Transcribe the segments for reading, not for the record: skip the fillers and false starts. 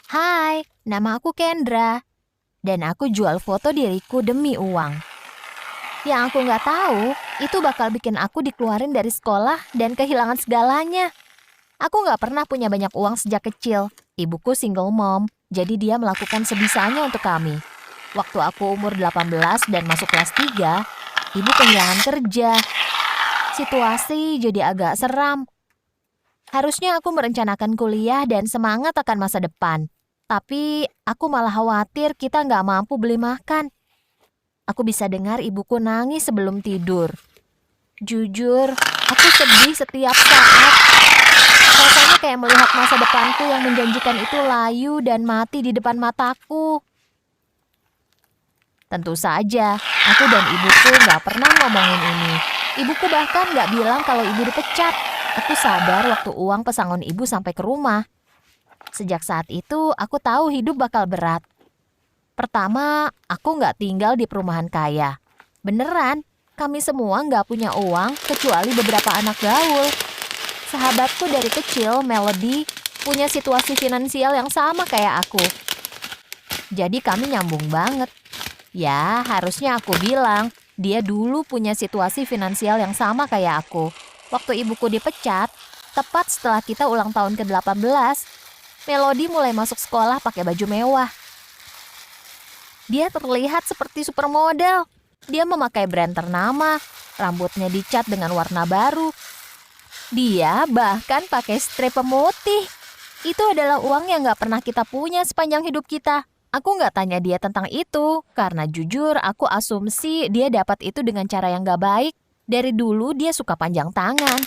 Hai, nama aku Kendra, dan aku jual foto diriku demi uang. Yang aku nggak tahu, itu bakal bikin aku dikeluarin dari sekolah dan kehilangan segalanya. Aku nggak pernah punya banyak uang sejak kecil. Ibuku single mom, jadi dia melakukan sebisanya untuk kami. Waktu aku umur 18 dan masuk kelas 3, ibu kehilangan kerja. Situasi jadi agak seram. Harusnya aku merencanakan kuliah dan semangat akan masa depan. Tapi aku malah khawatir kita nggak mampu beli makan. Aku bisa dengar ibuku nangis sebelum tidur. Jujur, aku sedih setiap saat. Rasanya kayak melihat masa depanku yang menjanjikan itu layu dan mati di depan mataku. Tentu saja, aku dan ibuku nggak pernah ngomongin ini. Ibuku bahkan nggak bilang kalau ibu dipecat. Aku sadar waktu uang pesangon ibu sampai ke rumah. Sejak saat itu, aku tahu hidup bakal berat. Pertama, aku nggak tinggal di perumahan kaya. Beneran, kami semua nggak punya uang kecuali beberapa anak gaul. Sahabatku dari kecil, Melody, punya situasi finansial yang sama kayak aku. Jadi kami nyambung banget. Ya, harusnya aku bilang, dia dulu punya situasi finansial yang sama kayak aku. Waktu ibuku dipecat, tepat setelah kita ulang tahun ke-18, Melody mulai masuk sekolah pakai baju mewah. Dia terlihat seperti supermodel. Dia memakai brand ternama, rambutnya dicat dengan warna baru. Dia bahkan pakai strip pemutih. Itu adalah uang yang gak pernah kita punya sepanjang hidup kita. Aku gak tanya dia tentang itu, karena jujur aku asumsi dia dapat itu dengan cara yang gak baik. Dari dulu dia suka panjang tangan.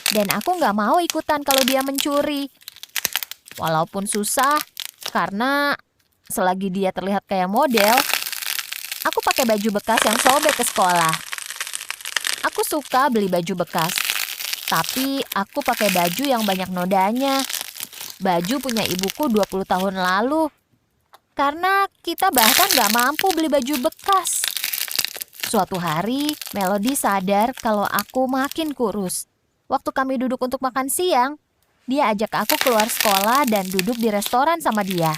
Dan aku gak mau ikutan kalau dia mencuri. Walaupun susah, karena selagi dia terlihat kayak model, aku pakai baju bekas yang sobek ke sekolah. Aku suka beli baju bekas, tapi aku pakai baju yang banyak nodanya. Baju punya ibuku 20 tahun lalu. Karena kita bahkan gak mampu beli baju bekas. Suatu hari, Melody sadar kalau aku makin kurus. Waktu kami duduk untuk makan siang, dia ajak aku keluar sekolah dan duduk di restoran sama dia.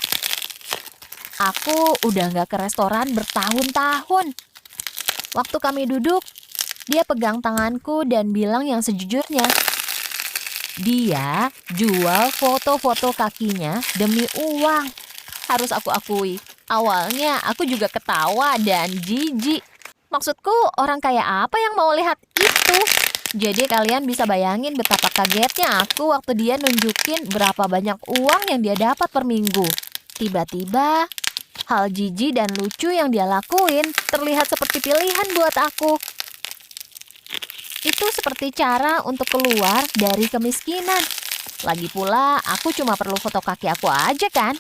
Aku udah gak ke restoran bertahun-tahun. Waktu kami duduk, dia pegang tanganku dan bilang yang sejujurnya. Dia jual foto-foto kakinya demi uang. Harus aku akui, awalnya aku juga ketawa dan jijik. Maksudku, orang kaya apa yang mau lihat itu? Jadi kalian bisa bayangin betapa kagetnya aku waktu dia nunjukin berapa banyak uang yang dia dapat per minggu. Tiba-tiba, hal jijik dan lucu yang dia lakuin terlihat seperti pilihan buat aku. Itu seperti cara untuk keluar dari kemiskinan. Lagi pula, aku cuma perlu foto kaki aku aja kan?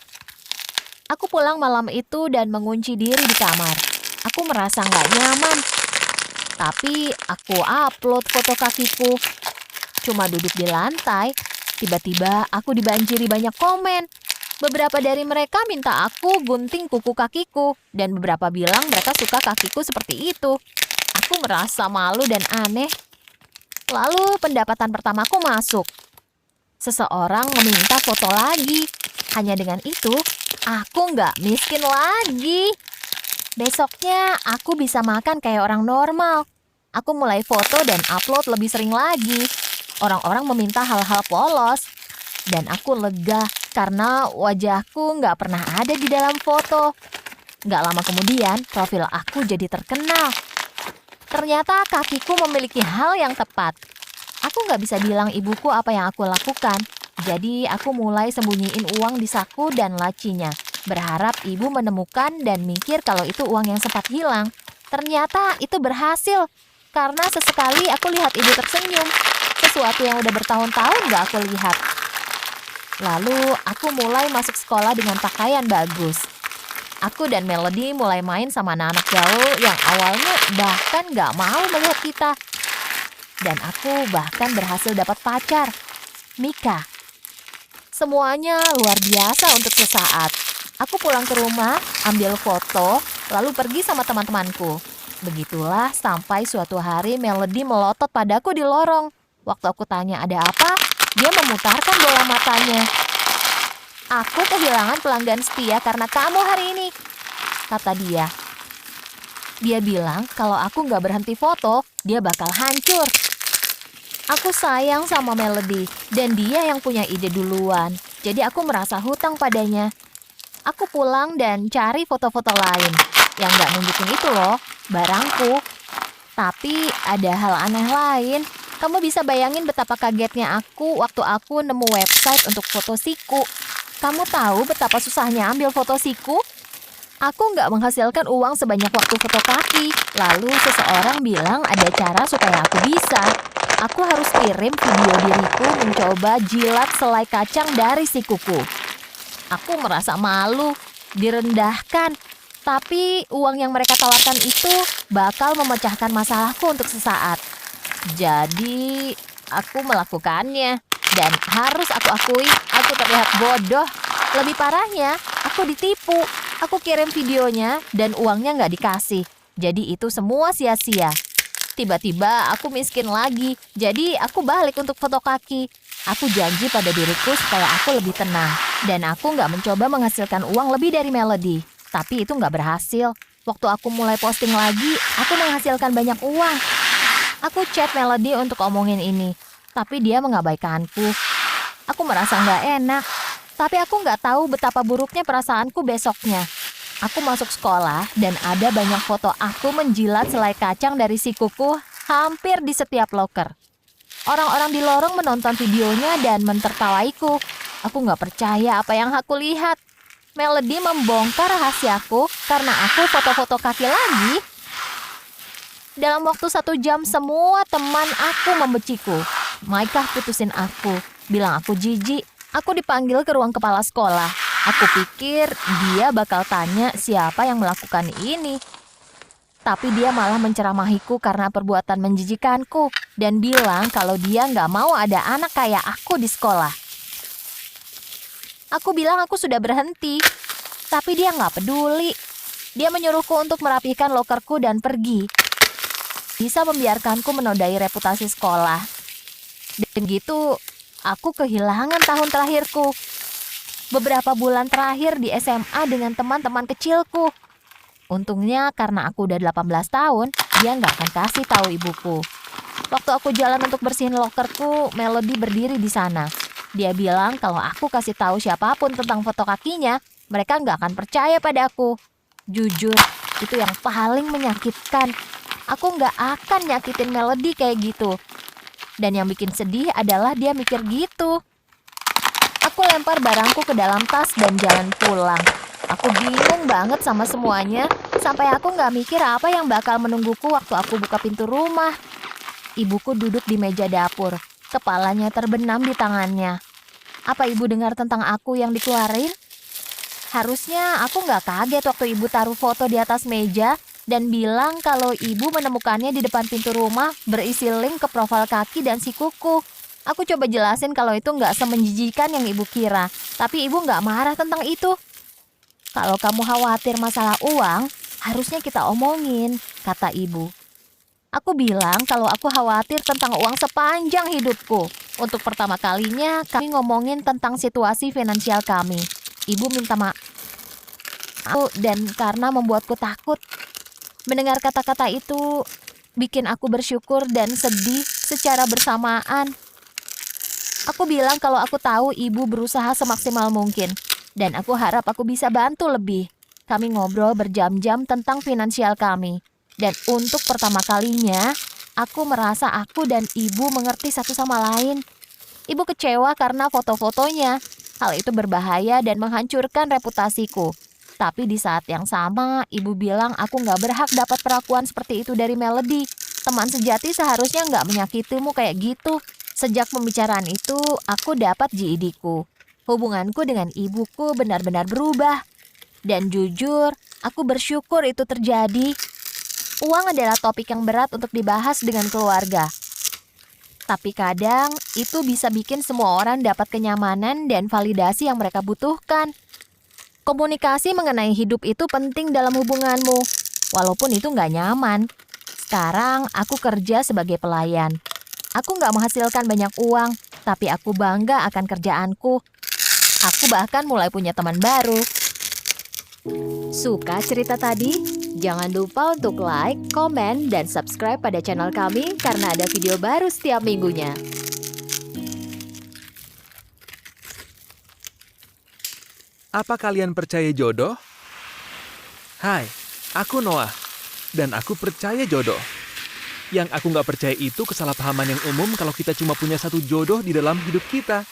Aku pulang malam itu dan mengunci diri di kamar. Aku merasa nggak nyaman. Tapi aku upload foto kakiku. Cuma duduk di lantai, tiba-tiba aku dibanjiri banyak komen. Beberapa dari mereka minta aku gunting kuku kakiku, dan beberapa bilang mereka suka kakiku seperti itu. Aku merasa malu dan aneh. Lalu pendapatan pertamaku masuk. Seseorang meminta foto lagi. Hanya dengan itu, aku nggak miskin lagi. Besoknya, aku bisa makan kayak orang normal. Aku mulai foto dan upload lebih sering lagi. Orang-orang meminta hal-hal polos. Dan aku lega karena wajahku nggak pernah ada di dalam foto. Nggak lama kemudian, profil aku jadi terkenal. Ternyata kakiku memiliki hal yang tepat. Aku nggak bisa bilang ibuku apa yang aku lakukan. Jadi aku mulai sembunyiin uang di saku dan lacinya. Berharap ibu menemukan dan mikir kalau itu uang yang sempat hilang. Ternyata itu berhasil. Karena sesekali aku lihat ibu tersenyum. Sesuatu yang udah bertahun-tahun gak aku lihat. Lalu aku mulai masuk sekolah dengan pakaian bagus. Aku dan Melody mulai main sama anak-anak gaul yang awalnya bahkan gak mau melihat kita. Dan aku bahkan berhasil dapat pacar, Mika. Semuanya luar biasa untuk sesaat. Aku pulang ke rumah, ambil foto, lalu pergi sama teman-temanku. Begitulah sampai suatu hari Melody melotot padaku di lorong. Waktu aku tanya ada apa, dia memutarkan bola matanya. Aku kehilangan pelanggan setia karena kamu hari ini, kata dia. Dia bilang kalau aku nggak berhenti foto, dia bakal hancur. Aku sayang sama Melody, dan dia yang punya ide duluan. Jadi aku merasa hutang padanya. Aku pulang dan cari foto-foto lain. Yang nggak nunjukin itu loh, barangku. Tapi ada hal aneh lain. Kamu bisa bayangin betapa kagetnya aku waktu aku nemu website untuk foto siku. Kamu tahu betapa susahnya ambil foto siku? Aku nggak menghasilkan uang sebanyak waktu foto kaki. Lalu seseorang bilang ada cara supaya aku bisa. Aku harus kirim video diriku mencoba jilat selai kacang dari sikuku. Aku merasa malu, direndahkan. Tapi uang yang mereka tawarkan itu bakal memecahkan masalahku untuk sesaat. Jadi, aku melakukannya. Dan harus aku akui, aku terlihat bodoh. Lebih parahnya, aku ditipu. Aku kirim videonya dan uangnya nggak dikasih. Jadi itu semua sia-sia. Tiba-tiba aku miskin lagi. Jadi aku balik untuk foto kaki. Aku janji pada diriku supaya aku lebih tenang. Dan aku nggak mencoba menghasilkan uang lebih dari Melody. Tapi itu nggak berhasil. Waktu aku mulai posting lagi, aku menghasilkan banyak uang. Aku chat Melody untuk omongin ini, tapi dia mengabaikanku. Aku merasa nggak enak, tapi aku nggak tahu betapa buruknya perasaanku besoknya. Aku masuk sekolah dan ada banyak foto aku menjilat selai kacang dari sikuku hampir di setiap loker. Orang-orang di lorong menonton videonya dan mentertawaiku. Aku nggak percaya apa yang aku lihat. Melody membongkar rahasiaku karena aku foto-foto kaki lagi. Dalam waktu 1 jam semua teman aku membenciku. Maika putusin aku, bilang aku jijik. Aku dipanggil ke ruang kepala sekolah. Aku pikir dia bakal tanya siapa yang melakukan ini. Tapi dia malah menceramahiku karena perbuatan menjijikanku. Dan bilang kalau dia nggak mau ada anak kayak aku di sekolah. Aku bilang aku sudah berhenti. Tapi dia nggak peduli. Dia menyuruhku untuk merapikan lokerku dan pergi. Bisa membiarkanku menodai reputasi sekolah. Dan gitu, aku kehilangan tahun terakhirku. Beberapa bulan terakhir di SMA dengan teman-teman kecilku. Untungnya karena aku udah 18 tahun, dia nggak akan kasih tahu ibuku. Waktu aku jalan untuk bersihin lokerku, Melody berdiri di sana. Dia bilang kalau aku kasih tahu siapapun tentang foto kakinya, mereka nggak akan percaya padaku. Jujur, itu yang paling menyakitkan. Aku nggak akan nyakitin Melody kayak gitu. Dan yang bikin sedih adalah dia mikir gitu. Aku lempar barangku ke dalam tas dan jalan pulang. Aku bingung banget sama semuanya. Sampai aku nggak mikir apa yang bakal menungguku waktu aku buka pintu rumah. Ibuku duduk di meja dapur. Kepalanya terbenam di tangannya. Apa ibu dengar tentang aku yang dikeluarin? Harusnya aku nggak kaget waktu ibu taruh foto di atas meja dan bilang kalau ibu menemukannya di depan pintu rumah berisi link ke profil kaki dan sikuku. Aku coba jelasin kalau itu nggak semenjijikan yang ibu kira, tapi ibu nggak marah tentang itu. Kalau kamu khawatir masalah uang, harusnya kita omongin, kata ibu. Aku bilang kalau aku khawatir tentang uang sepanjang hidupku. Untuk pertama kalinya kami ngomongin tentang situasi finansial kami. Ibu minta maaf dan karena membuatku takut. Mendengar kata-kata itu bikin aku bersyukur dan sedih secara bersamaan. Aku bilang kalau aku tahu ibu berusaha semaksimal mungkin dan aku harap aku bisa bantu lebih. Kami ngobrol berjam-jam tentang finansial kami. Dan untuk pertama kalinya, aku merasa aku dan ibu mengerti satu sama lain. Ibu kecewa karena foto-fotonya. Hal itu berbahaya dan menghancurkan reputasiku. Tapi di saat yang sama, ibu bilang aku nggak berhak dapat perlakuan seperti itu dari Melody. Teman sejati seharusnya nggak menyakitimu kayak gitu. Sejak pembicaraan itu, aku dapat GED-ku. Hubunganku dengan ibuku benar-benar berubah. Dan jujur, aku bersyukur itu terjadi. Uang adalah topik yang berat untuk dibahas dengan keluarga. Tapi kadang itu bisa bikin semua orang dapat kenyamanan dan validasi yang mereka butuhkan. Komunikasi mengenai hidup itu penting dalam hubunganmu, walaupun itu nggak nyaman. Sekarang aku kerja sebagai pelayan. Aku nggak menghasilkan banyak uang, tapi aku bangga akan kerjaanku. Aku bahkan mulai punya teman baru. Suka cerita tadi? Jangan lupa untuk like, komen, dan subscribe pada channel kami karena ada video baru setiap minggunya. Apa kalian percaya jodoh? Hai, aku Noah, dan aku percaya jodoh. Yang aku nggak percaya itu kesalahpahaman yang umum kalau kita cuma punya satu jodoh di dalam hidup kita.